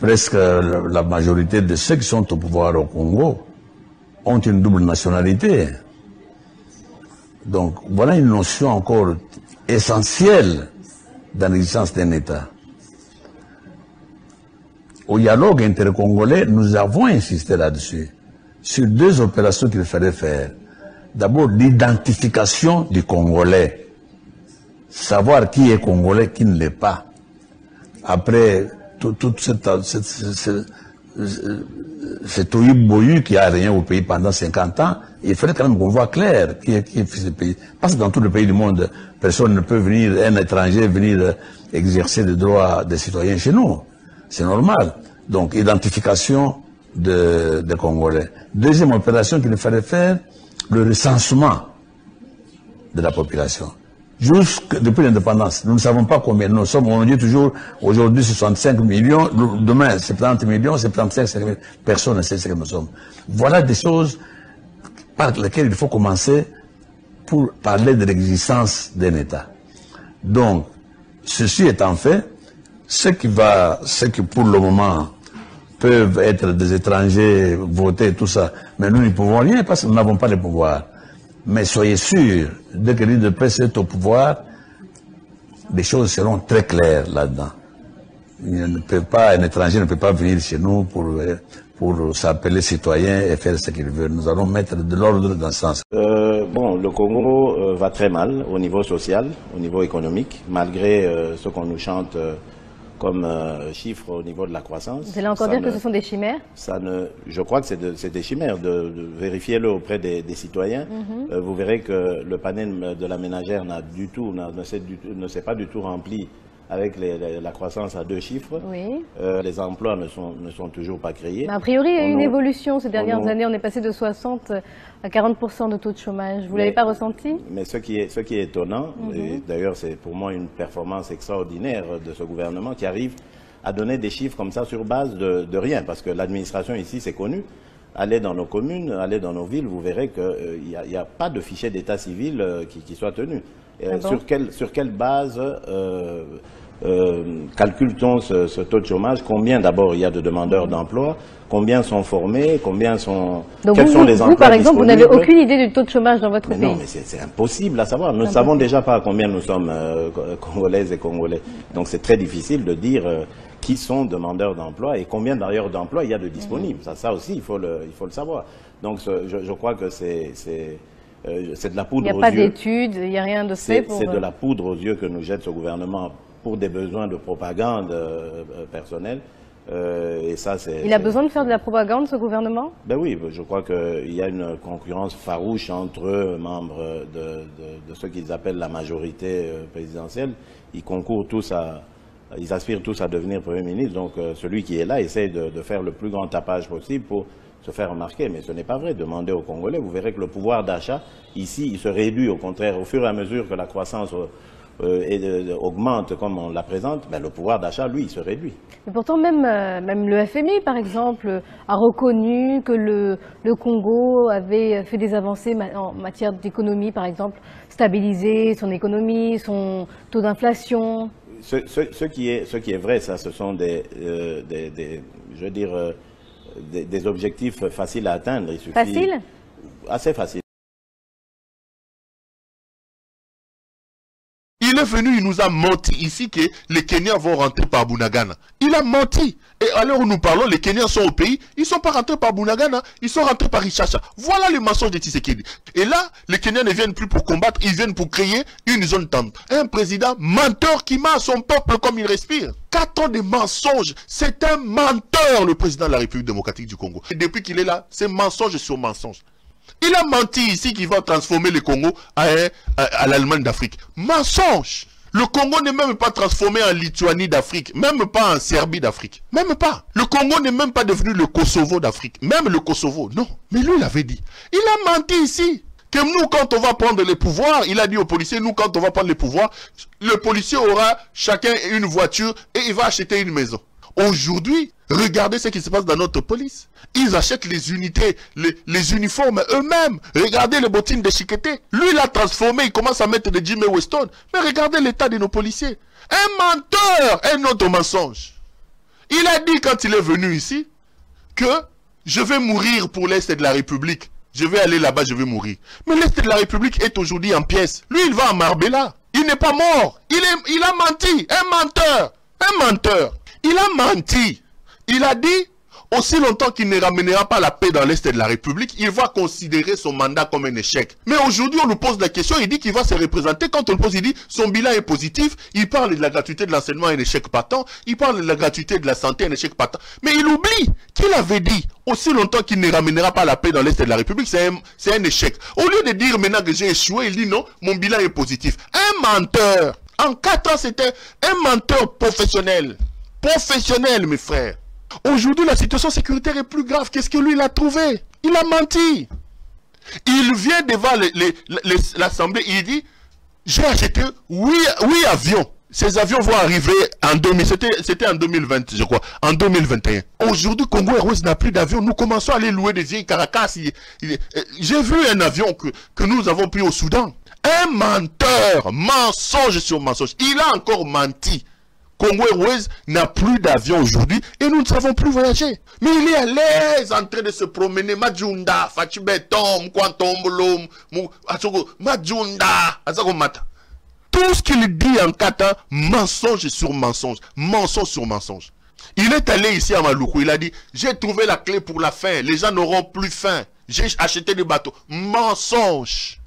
presque la majorité de ceux qui sont au pouvoir au Congo ont une double nationalité. Donc voilà une notion encore essentielle dans l'existence d'un État. Au dialogue intercongolais, nous avons insisté là-dessus, sur deux opérations qu'il fallait faire. D'abord, l'identification du Congolais, savoir qui est Congolais, qui ne l'est pas. Après toute cet oïboyu qui a rien au pays pendant 50 ans, il fallait quand même qu'on voit clair qui est ce pays. Parce que dans tous les pays du monde, personne ne peut venir, un étranger venir exercer des droits des citoyens chez nous. C'est normal. Donc, identification des Congolais. Deuxième opération qu'il fallait faire, le recensement de la population. Depuis l'indépendance, nous ne savons pas combien nous sommes. On dit toujours, aujourd'hui 65 millions, demain 70 millions, 75 000 personnes ne savent ce que nous sommes. Voilà des choses par lesquelles il faut commencer pour parler de l'existence d'un État. Donc, ceci étant fait, ceux qui pour le moment peuvent être des étrangers, voter, tout ça, mais nous n'y pouvons rien parce que nous n'avons pas le pouvoir. Mais soyez sûrs, dès que l'UDPS est au pouvoir, les choses seront très claires là-dedans. Un étranger ne peut pas venir chez nous pour s'appeler citoyen et faire ce qu'il veut. Nous allons mettre de l'ordre dans ce sens. Bon, le Congo va très mal au niveau social, au niveau économique, malgré ce qu'on nous chante comme chiffres au niveau de la croissance. Vous allez encore dire que ce sont des chimères? Je crois que c'est des chimères. Vérifiez-le auprès des citoyens. Vous verrez que le panel de la ménagère ne s'est pas du tout rempli avec la croissance à 2 chiffres. Oui. Les emplois ne sont toujours pas créés. Mais a priori, il y a une évolution ces dernières années. On est passé de 60 à 40% de taux de chômage. Vous ne l'avez pas ressenti? Mais ce qui est étonnant, et d'ailleurs c'est pour moi une performance extraordinaire de ce gouvernement qui arrive à donner des chiffres comme ça sur base de rien. Parce que l'administration ici, c'est connu. Allez dans nos communes, allez dans nos villes, vous verrez qu'il n'y a pas de fichier d'état civil qui soit tenu. Sur quelle base calcule-t-on ce taux de chômage? Combien d'abord il y a de demandeurs d'emploi? Combien sont formés? Combien sont... Donc quels sont les emplois par exemple, vous n'avez disponibles? aucune idée du taux de chômage dans votre pays? Non, mais c'est impossible à savoir. Nous ne savons déjà pas combien nous sommes Congolaises et Congolais. Donc c'est très difficile de dire qui sont demandeurs d'emploi et combien d'ailleurs d'emplois il y a de disponibles. Ça aussi, il faut le savoir. Donc je crois que c'est de la poudre aux yeux. Il n'y a pas d'études, il n'y a rien de fait pour... C'est de la poudre aux yeux que nous jette ce gouvernement pour des besoins de propagande personnelle. Et ça, il a besoin de faire de la propagande, ce gouvernement? Ben oui, je crois qu'il y a une concurrence farouche entre membres de ce qu'ils appellent la majorité présidentielle. Ils concourent tous ils aspirent tous à devenir Premier ministre. Donc celui qui est là essaie de faire le plus grand tapage possible pour se faire remarquer. Mais ce n'est pas vrai. Demandez aux Congolais, vous verrez que le pouvoir d'achat, ici, il se réduit. Au contraire, au fur et à mesure que la croissance augmente comme on la présente, mais le pouvoir d'achat, lui, il se réduit. Mais pourtant, même le FMI, par exemple, a reconnu que le Congo avait fait des avancées en matière d'économie, par exemple, stabiliser son économie, son taux d'inflation. Ce qui est vrai, ça, ce sont des objectifs faciles à atteindre. Il suffit, facile? Assez facile. Il est venu, il nous a menti ici que les Kenyans vont rentrer par Bunagana. Il a menti. Et à l'heure où nous parlons, les Kenyans sont au pays. Ils ne sont pas rentrés par Bunagana, ils sont rentrés par Richasha. Voilà le mensonge de Tshisekedi. Et là, les Kenyans ne viennent plus pour combattre, ils viennent pour créer une zone tendre. Un président menteur qui ment à son peuple comme il respire. 4 ans de mensonges. C'est un menteur, le président de la République démocratique du Congo. Et depuis qu'il est là, c'est mensonge sur mensonge. Il a menti ici qu'il va transformer le Congo à l'Allemagne d'Afrique. Mensonge! Le Congo n'est même pas transformé en Lituanie d'Afrique, même pas en Serbie d'Afrique. Même pas. Le Congo n'est même pas devenu le Kosovo d'Afrique. Même le Kosovo, non. Mais lui, il avait dit. Il a menti ici. Que nous, quand on va prendre les pouvoirs, il a dit aux policiers, nous, quand on va prendre les pouvoirs, le policier aura chacun une voiture et il va acheter une maison. Aujourd'hui, regardez ce qui se passe dans notre police. Ils achètent les unités, les uniformes eux-mêmes. Regardez les bottines de Chiqueté. Lui, il a transformé, il commence à mettre des Jimmy Weston. Mais regardez l'état de nos policiers. Un menteur, un autre mensonge. Il a dit quand il est venu ici que je vais mourir pour l'Est de la République. Je vais aller là-bas, je vais mourir. Mais l'Est de la République est aujourd'hui en pièces. Lui, il va à Marbella. Il n'est pas mort. Il a menti. Un menteur. Un menteur. Il a menti. Il a dit, aussi longtemps qu'il ne ramènera pas la paix dans l'Est de la République, il va considérer son mandat comme un échec. Mais aujourd'hui, on nous pose la question, il dit qu'il va se représenter. Quand on le pose, il dit, son bilan est positif. Il parle de la gratuité de l'enseignement, un échec patent. Il parle de la gratuité de la santé, un échec patent. Mais il oublie qu'il avait dit, aussi longtemps qu'il ne ramènera pas la paix dans l'Est de la République, c'est un échec. Au lieu de dire maintenant que j'ai échoué, il dit non, mon bilan est positif. Un menteur. En 4 ans, c'était un menteur professionnel. Professionnel, mes frères. Aujourd'hui, la situation sécuritaire est plus grave. Qu'est-ce que lui, il a trouvé? Il a menti. Il vient devant l'Assemblée, il dit, j'ai acheté 8 avions. Ces avions vont arriver en 2000, c'était en 2020, je crois, en 2021. Aujourd'hui, Congo Airways n'a plus d'avion. Nous commençons à aller louer des vieilles Caracas. J'ai vu un avion que nous avons pris au Soudan. Un menteur, mensonge sur mensonge. Il a encore menti. Congo Airways n'a plus d'avion aujourd'hui et nous ne savons plus voyager. Mais il est à l'aise en train de se promener. Majunda, Fachibetom, Kwantombolom, Majunda, Azagomata. Tout ce qu'il dit en 4 ans, mensonge sur mensonge, mensonge sur mensonge. Il est allé ici à Maluku, il a dit, j'ai trouvé la clé pour la faim, les gens n'auront plus faim. J'ai acheté des bateaux. Mensonge.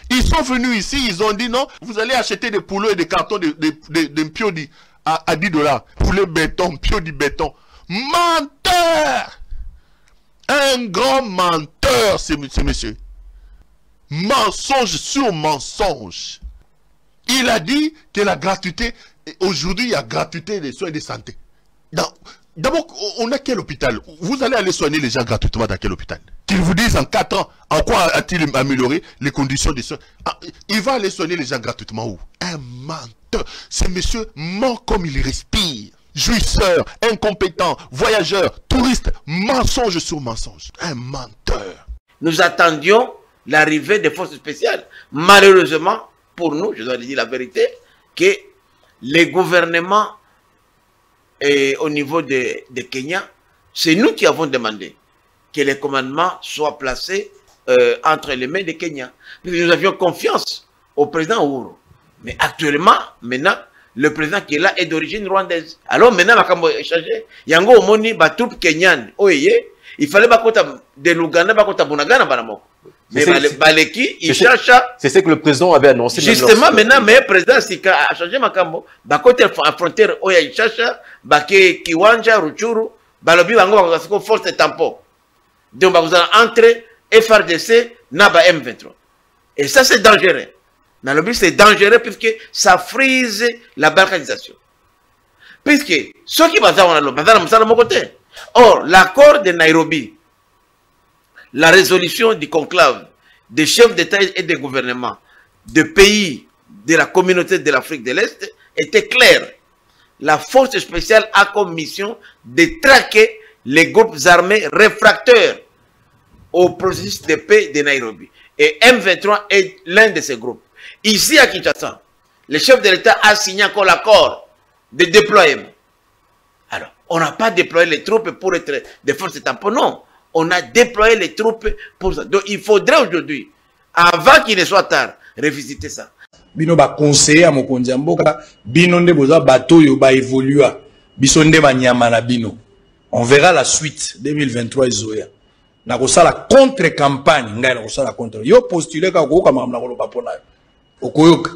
Ils sont venus ici, ils ont dit non, vous allez acheter des poulots et des cartons de piodi à $10. Poulet béton, piodi béton. Menteur! Un grand menteur, ce monsieur. Mensonge sur mensonge. Il a dit que la gratuité, aujourd'hui il y a gratuité des soins de santé. D'abord, on a quel hôpital? Vous allez aller soigner les gens gratuitement dans quel hôpital? Qu'ils vous disent en 4 ans, en quoi a-t-il amélioré les conditions des soins? Il va aller soigner les gens gratuitement où? Un menteur. Ce monsieur ment comme il respire. Jouisseur, incompétent, voyageur, touriste, mensonge sur mensonge. Un menteur. Nous attendions l'arrivée des forces spéciales. Malheureusement, pour nous, je dois dire la vérité, que les gouvernements au niveau de Kenya, c'est nous qui avons demandé que les commandements soient placés entre les mains des Kenyans. Nous avions confiance au président Uhuru. Mais actuellement, maintenant, le président qui est là est d'origine rwandaise. Alors maintenant, il a changé. Yango omoni ba troupe kenyan. Oye, il fallait pas de Luganda, pas kota Bunagana banamoko. Mais Baleki, il cherche. C'est ce que le président avait annoncé. Justement, maintenant, mais le président a changé Makambo. Bakote à frontière, Oya, il cherche. Bake Kiwanja, Ruchuru, Balobi, Bango, Basako, force de tampon. Donc, vous allez entrer FRDC, Naba M23. Et ça, c'est dangereux. Dans le but, c'est dangereux puisque ça frise la balkanisation. Puisque ceux qui basent dans mon côté. Or, l'accord de Nairobi, la résolution du conclave des chefs d'État et de gouvernement de pays de la communauté de l'Afrique de l'Est était claire. La force spéciale a comme mission de traquer les groupes armés réfractaires au processus de paix de Nairobi. Et M23 est l'un de ces groupes. Ici à Kinshasa, le chef de l'État a signé encore l'accord de déploiement. Alors, on n'a pas déployé les troupes pour être des forces tampons, non. On a déployé les troupes pour ça. Donc, il faudrait aujourd'hui, avant qu'il ne soit tard, revisiter ça. Bino ba conseiller à Mokonzi Mboka, bino nde boza bateau yo ba évoluer, biso nde ba nyama na bino. On verra la suite 2023 izoya. Na ko sala contre-campagne, ngai na ko sala contre. Yo postuler ka ko kama na ko loba pona. Okoyoka.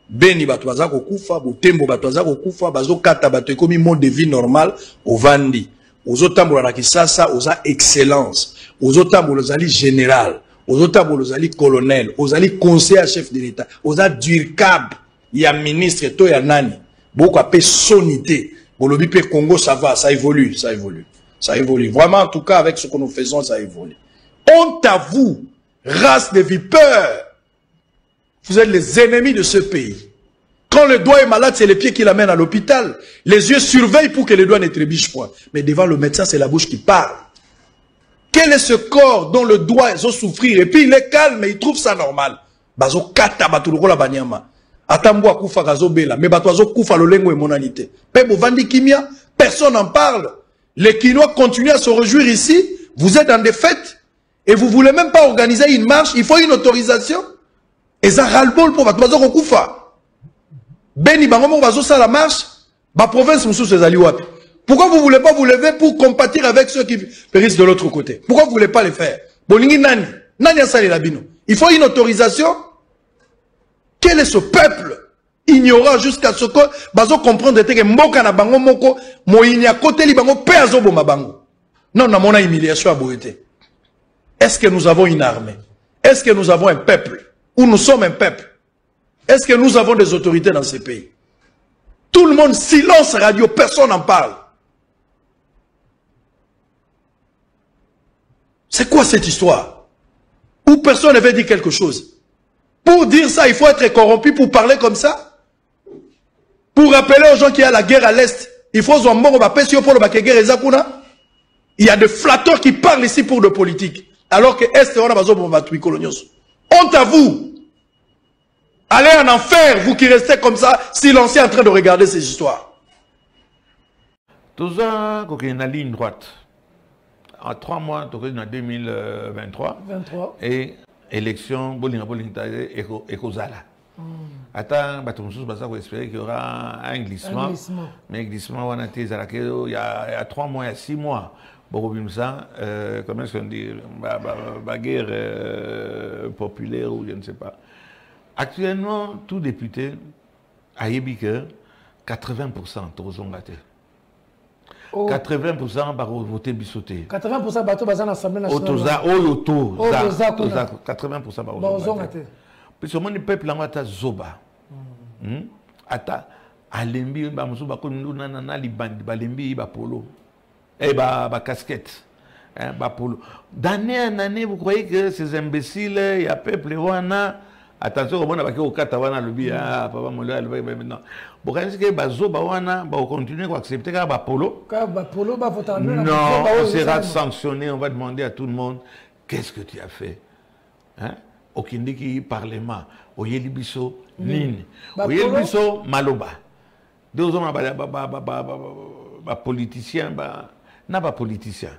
Beni bato baza ko kufa, botembo bato baza ko kufa, bazo kata bato ekomi mode de vie normal au Vandi. Ozo tambola na Kisasa, oza excellence. Ozo tambola zali général. Ozo tambola zali colonel. Ozali conseiller chef de l'État. Oza durcab. Ya ministre to ya nani. Boko apé sonité. Bolobi pe Congo ça va, ça évolue, ça évolue. Ça évolue. Vraiment, en tout cas, avec ce que nous faisons, ça évolue. Honte à vous, race de vipeurs. Vous êtes les ennemis de ce pays. Quand le doigt est malade, c'est les pieds qui l'amènent à l'hôpital. Les yeux surveillent pour que le doigt ne trébuche point. Mais devant le médecin, c'est la bouche qui parle. Quel est ce corps dont le doigt doit souffrir? Et puis il est calme et il trouve ça normal. Bazo kata batuloko la banyama. Atambo akufa gazo bela. Mais bato azo kufa lolengo e monanité. Pe bovandi kimia, Personne n'en parle. Les Kinois continuent à se réjouir ici. Vous êtes dans des fêtes et vous ne voulez même pas organiser une marche. Il faut une autorisation. Et ça ras-le-bol pour votre maison Koufa. Beni Bangomo Bazo ça la marche. Ma province Moussou Césali Wapi. Pourquoi vous ne voulez pas vous lever pour compatir avec ceux qui périssent de l'autre côté? Pourquoi vous ne voulez pas les faire? Bolingi Nani. Nani Asali Labino. Il faut une autorisation. Quel est ce peuple ignorant jusqu'à ce que Bazo comprendre que Mboka na bango moko moyini à côté li bango pe azobo mabango. Non, na mona humiliation à Boété. Est-ce que nous avons une armée? Est-ce que nous avons un peuple? Ou nous sommes un peuple? Est-ce que nous avons des autorités dans ces pays? Tout le monde, silence radio, personne n'en parle. C'est quoi cette histoire? Où personne ne veut dire quelque chose? Pour dire ça, il faut être corrompu pour parler comme ça? Pour rappeler aux gens qu'il y a la guerre à l'Est, il faut il y a des flatteurs qui parlent ici pour de politique. Alors que Est, on a besoin de colonios. Honte à vous! Allez en enfer, vous qui restez comme ça, silencieux en train de regarder ces histoires. Tout ça, il y a une ligne droite. En 3 mois, tu en 2023. 23. Et élection, et Kozala. Attends, on va espérer qu'il y aura un glissement. Mais un glissement, il y a 3 mois, il y a 6 mois. Comment est-ce qu'on dit? La guerre populaire ou je ne sais pas. Actuellement, tout député a dit que 80% sont gâtés. 80% va voter bissoté. 80% va voter l'Assemblée nationale. 80% va voter. Puis ce monde peuple là zoba. Ata alembi ba musuba ko nana libandi balembi ba polo. Et ba casquette. Ba polo. D'année en année, vous croyez que ces imbéciles, il y a peuple wana attention comment on va au kata wana lobi papa mola maintenant. Bon quand est-ce que ba zoba wana ba continuer à accepter ka ba polo? Ka ba polo ba voter. Non, on sera sanctionné, on va demander à tout le monde qu'est-ce que tu as fait? Hein? Au Kindiki Parlement, au Yelibiso Nini, au Yelibiso Maloba. 2 hommes, politicien, n'a pas politicien.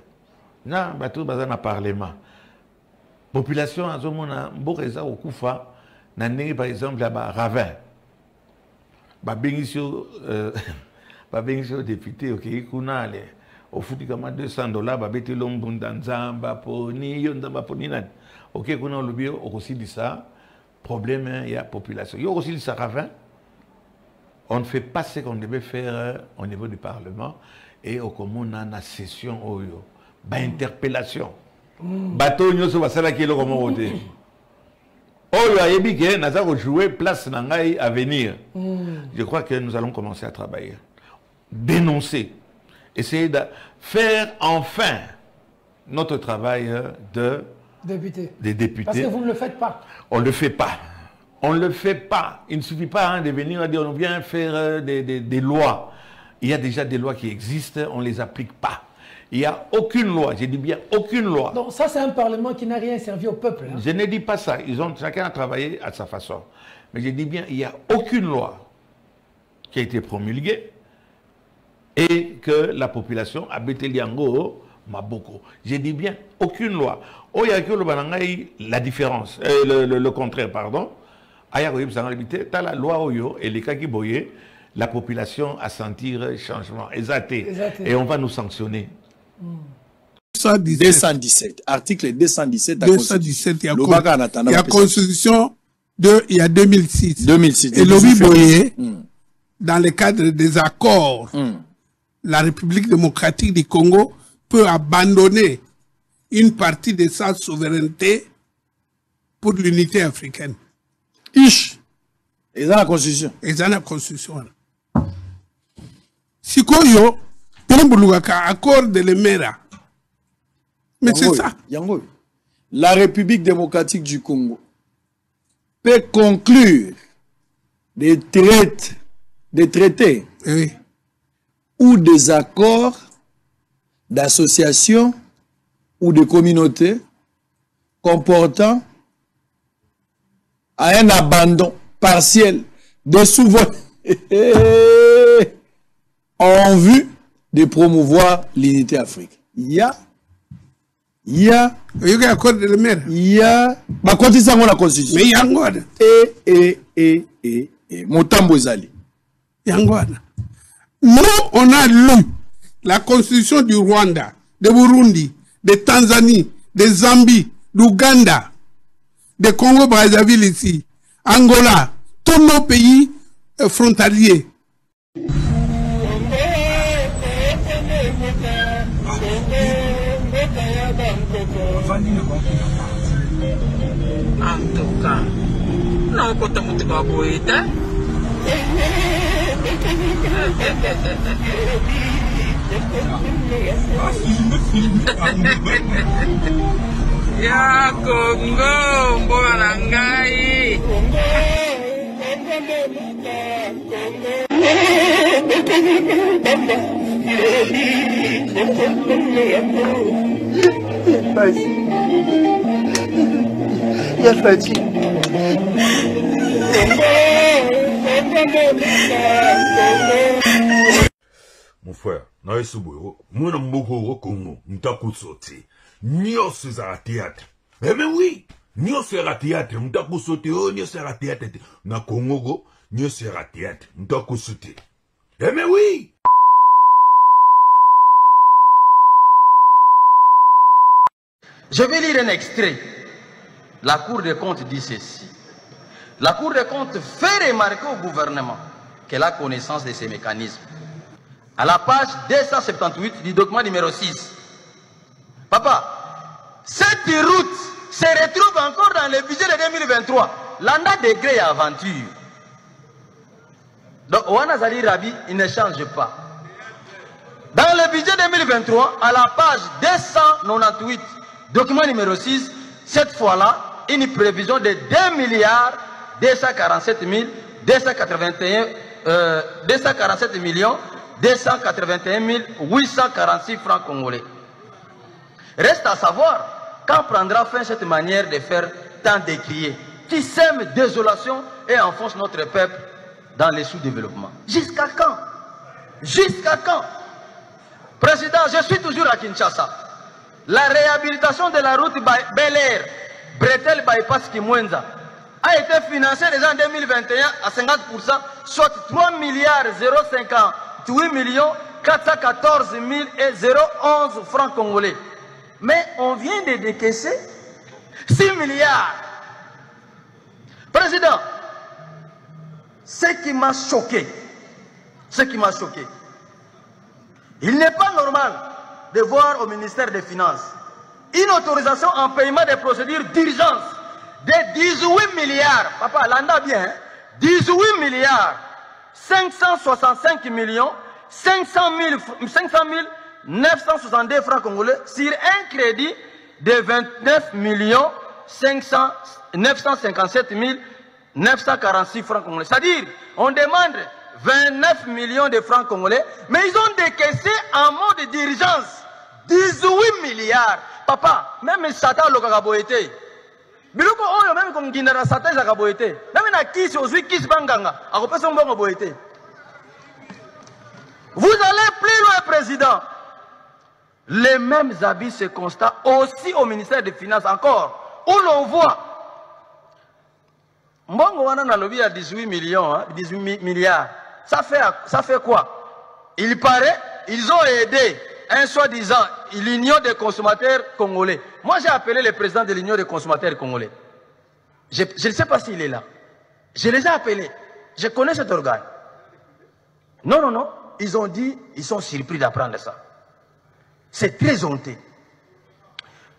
N'a pas tout dans le Parlement. Population, à ce moment-là, Boreza au Koufa, n'a par exemple là-bas Ravin. Babengisio député, ok, Kuna, au foot, comme $200, babete l'ombundanza, poni, yondamba poni. Ok, on a le aussi dit ça, problème, il y a population. Il y a aussi dit ça, Ravin. On ne fait pas ce qu'on devait faire au niveau du Parlement et au commun, on a une session, interpellation. Bateau, nous sommes à qui est le comment voter. Oh, il y a n'a pas joué place Nangaï à venir. Je crois que nous allons commencer à travailler. Dénoncer. Essayer de faire enfin notre travail des députés. Parce que vous ne le faites pas. On ne le fait pas. On ne le fait pas. Il ne suffit pas de venir et dire on vient faire des lois. Il y a déjà des lois qui existent, on ne les applique pas. Il n'y a aucune loi, je dis bien aucune loi. Donc ça c'est un parlement qui n'a rien servi au peuple. Hein. Je ne dis pas ça, chacun a travaillé à sa façon. Mais je dis bien, il n'y a aucune loi qui a été promulguée et que la population a bêté liango. Maboko. J'ai dit bien, aucune loi. Oh, il y a que la différence, le contraire, pardon. T'as la loi Oyo et les cas qui boyaient, la population a senti changement. Exacté. Et on va nous sanctionner. 217. Article 217. 217, il y a Constitution il y a 2006. Et Lobby Boye, dans le cadre des accords, la République démocratique du Congo peut abandonner une partie de sa souveraineté pour l'unité africaine. Ish. Et dans la Constitution. Et dans la Constitution. Si Koyo, accord de l'Emera. Mais c'est ça. La République démocratique du Congo peut conclure des traités oui, ou des accords d'association ou de communauté comportant un abandon partiel de souveraineté en vue de promouvoir l'unité africaine. Il y a accord de le maire. Il y a ma constitution la constitution. Mais yangoana. Motambo ezali. Yangoana. Nous on a lu la constitution du Rwanda, de Burundi, de Tanzanie, de Zambie, d'Ouganda, de Congo-Brazzaville ici, Angola, tous nos pays frontaliers. En tout cas, non, quand tu vas boire, ya Congo, mbona ngai. Ya Fati. Mon frère, na esubo, mwana mboko au Congo, mtakusote. Nyos za théâtre. Eh mais oui, nyos za théâtre, mtakusote, nyos za théâtre. Na Congo go, nyos za théâtre, mtakusote. Eh mais oui. Je vais lire un extrait. La Cour des comptes dit ceci. La Cour des comptes fait remarquer au gouvernement qu'elle a connaissance de ces mécanismes. À la page 278 du document numéro 6. Papa, cette route se retrouve encore dans le budget de 2023. L'anda degré et aventure. Donc, Oana Zali Rabi, il ne change pas. Dans le budget 2023, à la page 298, document numéro 6, cette fois-là, une prévision de 2 milliards 247 millions 281 846 francs congolais. Reste à savoir quand prendra fin cette manière de faire tant décrier, qui sème désolation et enfonce notre peuple dans les sous-développements. Jusqu'à quand? Jusqu'à quand? Président, je suis toujours à Kinshasa. La réhabilitation de la route Bel Air, Bretel Bypass Kimwenza, a été financée déjà en 2021 à 50%, soit 3 milliards 058 millions 414 000 et 011 francs congolais. Mais on vient de décaisser 6 milliards. Président, ce qui m'a choqué, il n'est pas normal de voir au ministère des Finances une autorisation en paiement des procédures d'urgence de 18 milliards. Papa, l'anda bien, hein? 18 milliards 565 millions 500 962 francs congolais sur un crédit de 29 millions 957 946 francs congolais. C'est-à-dire, on demande 29 millions de francs congolais, mais ils ont décaissé en mode d'urgence 18 milliards. Papa, même Satan le kakaboete. Biloko oyo même comme Guinara Satan kakaboete. Même na kisi ozui kisi banganga, akopesa mbongo boete. Vous allez plus loin, président. Les mêmes habits se constatent aussi au ministère des Finances encore, où l'on voit mbongo wana na lobby à 18 millions, hein, 18 milliards. Ça fait quoi? Il paraît, ils ont aidé un soi-disant l'Union des consommateurs congolais. Moi, j'ai appelé le président de l'Union des consommateurs congolais. Je ne sais pas s'il est là. Je les ai appelés. Je connais cet organe. Non. Ils ont dit, ils sont surpris d'apprendre ça. C'est très honteux.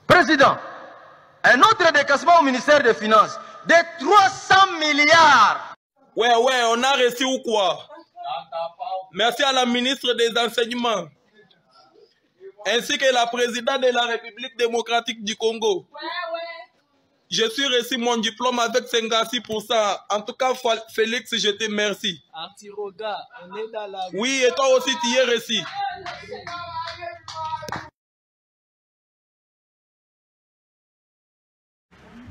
Président, un autre décaissement au ministère des Finances de 300 milliards. Ouais, on a reçu ou quoi? Merci à la ministre des Enseignements, ainsi que la présidente de la République démocratique du Congo. Je suis reçu mon diplôme avec 56%. En tout cas, Félix, je te remercie. Oui, et toi aussi, tu y es reçu.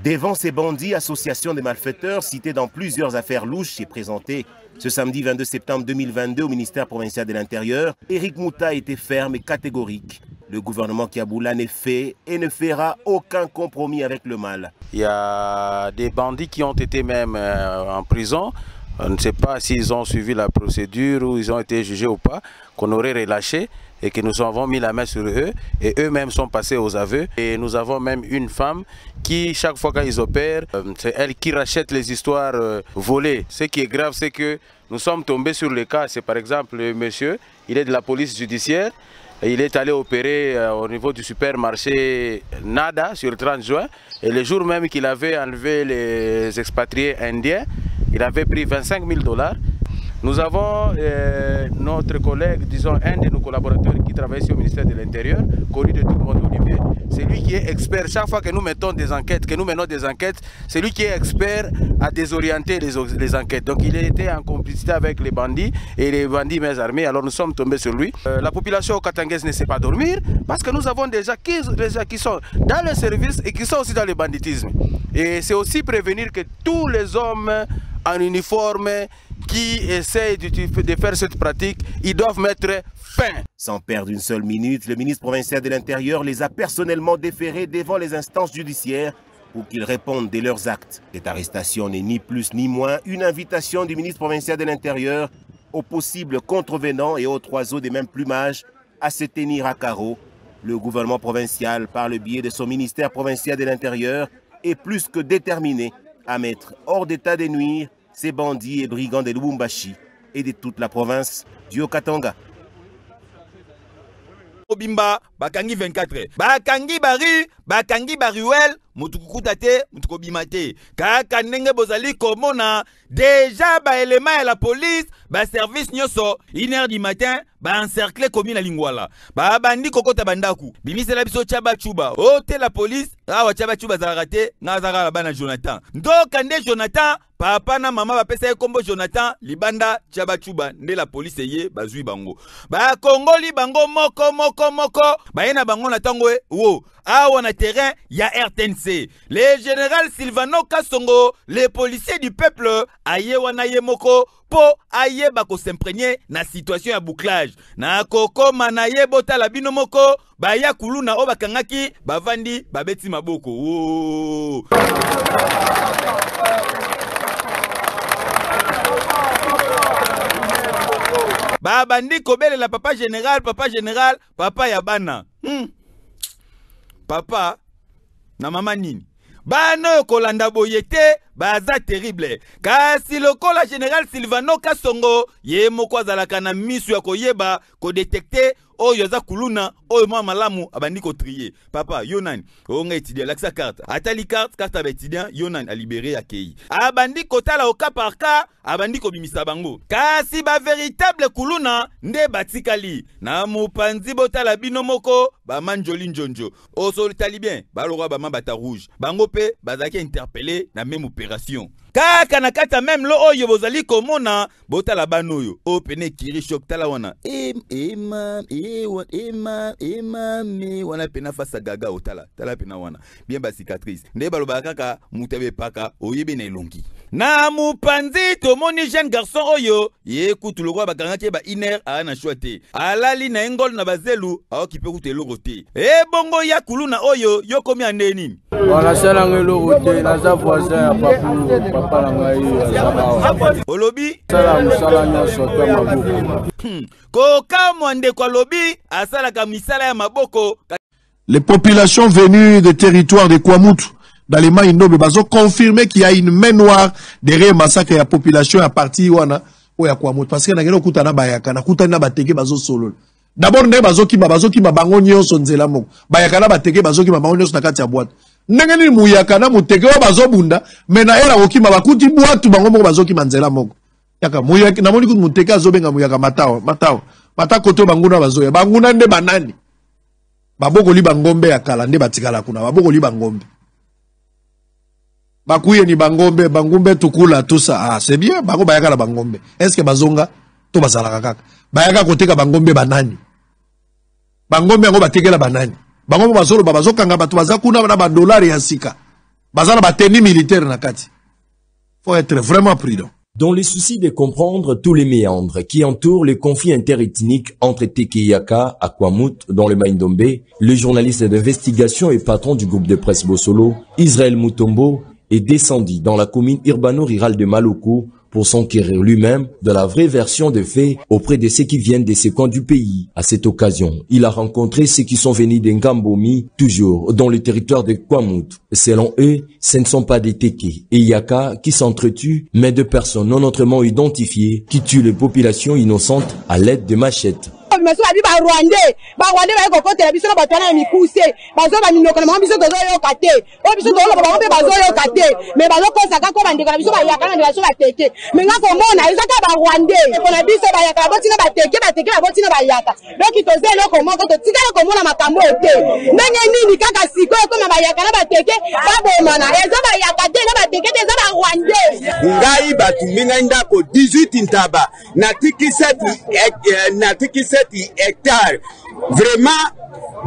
Devant ces bandits, associations de malfaiteurs cités dans plusieurs affaires louches et présentées ce samedi 22 septembre 2022 au ministère provincial de l'Intérieur, Éric Mouta était ferme et catégorique. Le gouvernement Kiaboula n'est fait et ne fera aucun compromis avec le mal. Il y a des bandits qui ont été même en prison. On ne sait pas s'ils ont suivi la procédure ou ils ont été jugés ou pas, qu'on aurait relâché et que nous avons mis la main sur eux et eux-mêmes sont passés aux aveux. Et nous avons même une femme qui, chaque fois qu'ils opèrent, c'est elle qui rachète les histoires volées. Ce qui est grave, c'est que nous sommes tombés sur le cas. C'est par exemple le monsieur, il est de la police judiciaire. Il est allé opérer au niveau du supermarché Nada sur le 30 juin. Et le jour même qu'il avait enlevé les expatriés indiens, il avait pris 25 000 $. Nous avons notre collègue, disons un de nos collaborateurs qui travaille ici au ministère de l'Intérieur, connu de tout le monde, Olivier. C'est lui qui est expert. Chaque fois que nous mettons des enquêtes, c'est lui qui est expert à désorienter les enquêtes. Donc il était en complicité avec les bandits et les bandits main armés. Alors nous sommes tombés sur lui. La population katangaise ne sait pas dormir parce que nous avons déjà qui sont dans le service et qui sont aussi dans le banditisme. Et c'est aussi prévenir que tous les hommes en uniforme qui essayent de faire cette pratique, ils doivent mettre fin. Sans perdre une seule minute, le ministre provincial de l'Intérieur les a personnellement déférés devant les instances judiciaires pour qu'ils répondent de leurs actes. Cette arrestation n'est ni plus ni moins une invitation du ministre provincial de l'Intérieur aux possibles contrevenants et autres oiseaux des mêmes plumages à se tenir à carreau. Le gouvernement provincial, par le biais de son ministère provincial de l'Intérieur, est plus que déterminé à mettre hors d'état de nuire ces bandits et brigands de Lubumbashi et de toute la province du Haut-Katanga. Obimba, Bakangi 24. Bakangi Bari, Bakangi Bariwel, Mutukukutate, Mutukobimate. Kaka nenge bozali komona, déjà ba élément à la police, ba service nyoso, 1h du matin, ba encercler commune à Lingwala. Ba bandi kokota bandaku. Bimise la biso chaba chuba. Ote la police, awa chaba chuba za raté, ngazara la bana Jonathan. Ndo kande Jonathan, papa na mama ba pesa kombo Jonathan, libanda chaba chuba, nde la police ye bazui bango. Ba Kongo li bango moko, ba yena bango na tango wo. Awa na terrain, ya RTNC. Le général Silvano Kasongo, les policiers du peuple, aye wana ye moko, po aye bako s'imprégner na situation ya bouclage. Na koko manaye bota la bino moko, ba ya kuluna o bakangaki, ba vandi, ba beti maboko. Oh. Ba bandi kobele la papa général, papa yabana. Papa na mama nini bano kolanda boyete baza terrible kasi lokola général Silvano Kasongo ye moko azalaka na misu ya koyeba ko détecter oyo za kuluna oyo mwa malamu abandi ko trier. Papa Yonan onga étudiant laksa carte atali carte ba étudiant Yonan a libéré akei abandi kotala au cas par cas abandi ko bimisa bango kasi ba véritable kuluna nde batikali na mopanzi botala bino moko ba manjoli njonjo oso tali bien ba lora ba mambata rouge bango pe bazaki interpellé na même opération kaka na kata même lo oyo bozali komona botala banoyo o pene kiri shock tala wana me wana pena fasa gaga otala tala pena wana bien ba cicatrice nde baloba kaka mutebe paka oyebe na elongi na mupanzi tomoni jeune garçon oyo ye kutu lokwa bakangaki ba iner ana choite alali na engol na bazelu aokipe kutu eloko te e bongo ya kuluna oyo yokomi andeni wala sala ngelo te na za voisin ya papa la ngai olobi sala musala nyoso to maboko koka mwande kwa lobi asala ka misala ya maboko. Les populations venues des territoires de Kwamoutou dans les Maïnobe bazo confirmer qu'il y a une main noire derrière massacre ya population à partir wana o ya Kwamoutou parce que na ngelo kutana bayaka na kutana bateke bazo solo. D'abord ne bazo ki bango nyonso nzela moko bayaka na bateke bazo ki bango nyonso na kati ya boîte. Ndenge ni muyaka na muteke o bazo bunda mena era okima bakuti boîte bango moko bazo ki manzela moko. Yaka muyaka na moni kutu muteke azobenga muyaka mata koto banguna bazoya banguna nde banani baboko li bangombe ya kala nde batikala kuna baboko li bangombe bakuye ni bangombe tukula tout ça ah c'est bien bako bayaka la bangombe est-ce que bazonga to bazalaka kaka bayaka koteka bangombe banani bangombe yango batekela banani bangombe bazolo bazokanga batu bazakuna na $1 ya sika bazana ba tenue militaire na kati. Faut être vraiment prudent. Dans le souci de comprendre tous les méandres qui entourent le conflit interethnique entre Teke Yaka à Kwamut dans le Maindombe, le journaliste d'investigation et patron du groupe de presse Bossolo, Israël Mutombo, est descendu dans la commune urbano-rurale de Maloko pour s'enquérir lui-même de la vraie version des faits auprès de ceux qui viennent des seconds du pays. À cette occasion, il a rencontré ceux qui sont venus d'Ngambomi, toujours dans le territoire de Kwamut. Selon eux, ce ne sont pas des Teke et Yaka qui s'entretuent, mais de personnes non autrement identifiées qui tuent les populations innocentes à l'aide de machettes. biso babi ba Rwandais ba kokotela biso na batwana mikuse bazo ba minoko na biso tozo yo kate o biso tozo ba mpe bazo yo kate mais bazo kosa ka ko bandeka na biso ba yakana na biso ba teke mais nga ko mona ezaka ba Rwandais ko na biso ba yakana botina ba teke ba botina ba yaka donc tozo eloko moko to tikala ko mona makambo ete ndenge nini kaka siko ko ba yakana ba teke ba bomana eza ba yakate na ba teke eza ba Rwandais ngai batuminga ndako 18 ntaba na tiki 7 hectares. Vraiment,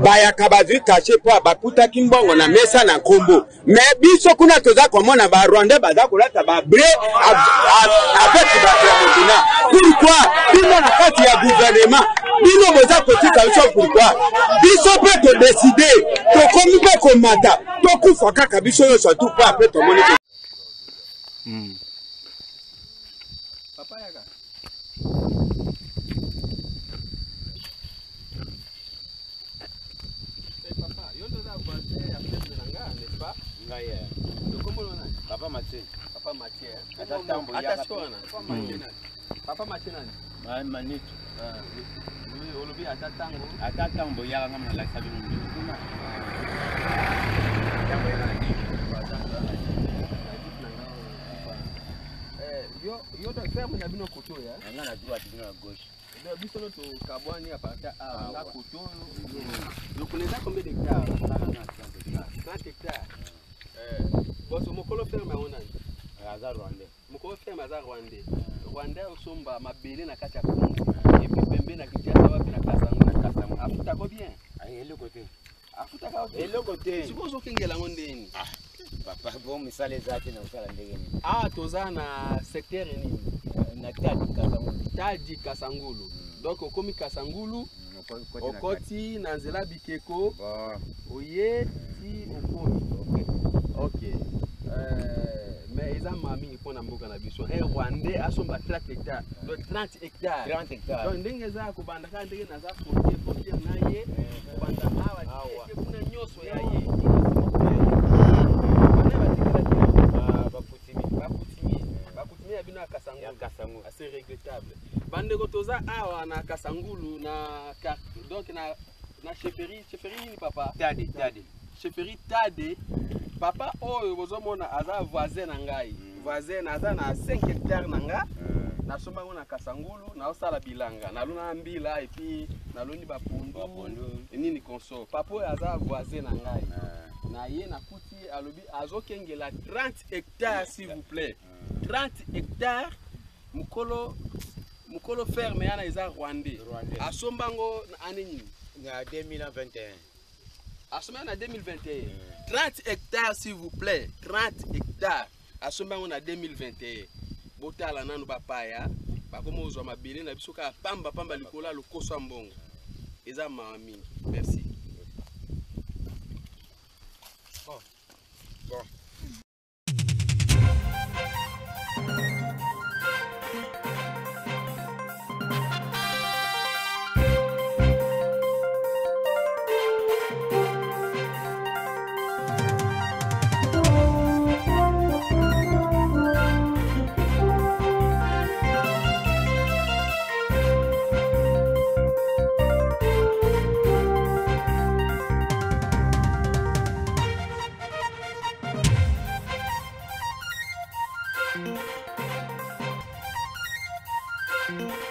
bayaka bazwi caché po bakuta kimbongo na mesa na kombo. Mais biso kuna toza komona ba Rwanda baza kolata ba bre avec ba Rwanda. Pourquoi? Bino na kati ya gouvernement. Bino boza kotika biso pourquoi? Biso pe to décider, to komi pe komata, to kufa kaka biso yo surtout pas après to moni. Papa yaga. Papa Mathieu. Papa Mathieu. Attention. Papa Mathieu nani? Manitu. Olobi atatango. Atatango ya ngam la sabi mungu. Yo to ferme na bino koto ya. Nga na droite bino à gauche. Le biso to kabwani apata na koto. Yo connaissez combien d'hectares? 30 hectares. Boso mokolo ferme onani. Azar Rwanda. Mokolo ferme azar Rwanda. Rwanda osomba mabele na kati ya Kongo. Et puis pembe na Kinshasa wapi na Kasango. Afuta ko bien. Ai le côté. Afuta ka le côté. Sikozo kengela ngondeni. Papa bon misale zati na usala ndege ni. Toza na secteur nini? Na Kasangulu. Tadi Kasangulu. Donc okomi Kasangulu. Okoti na nzela bikeko. Oye ti okomi. Ok. Mais ils ont mis pour na mboka na biso. Rwandais asomba 30 hectares. Donc 30 hectares. 30 hectares. Donc ndenge za ko banda ka ndenge na za porter na ye. Banda awa ke kuna nyoso ya ye. Bakutimi ya bino Kasangulu. Assez regrettable. Bande ko toza awa na Kasangulu na donc na chefferie ni papa. Tade. Chefferie Tade. Papa oyo bozomona aza voisin na ngai. Voisin aza na 5 hectares na nga. Na somba ngona Kasangulu na osala bilanga. Na luna mbila et puis na loni ba pondu. Nini konso. Papa oyo aza voisin na ngai. Na ye na kuti alobi azokengela 30 hectares s'il vous plaît. 30 hectares mukolo ferme yana eza Rwandais. Asombango ane nini? Na 2021. Asombango na 2021. 30 hectares s'il vous plaît. 30 hectares. Asombango na 2021. Botala nanu bapaya. Bakoma ozwa mabele na biso ka pamba likola lokoso mbongo. Eza mami. Merci. Bon. Thank you.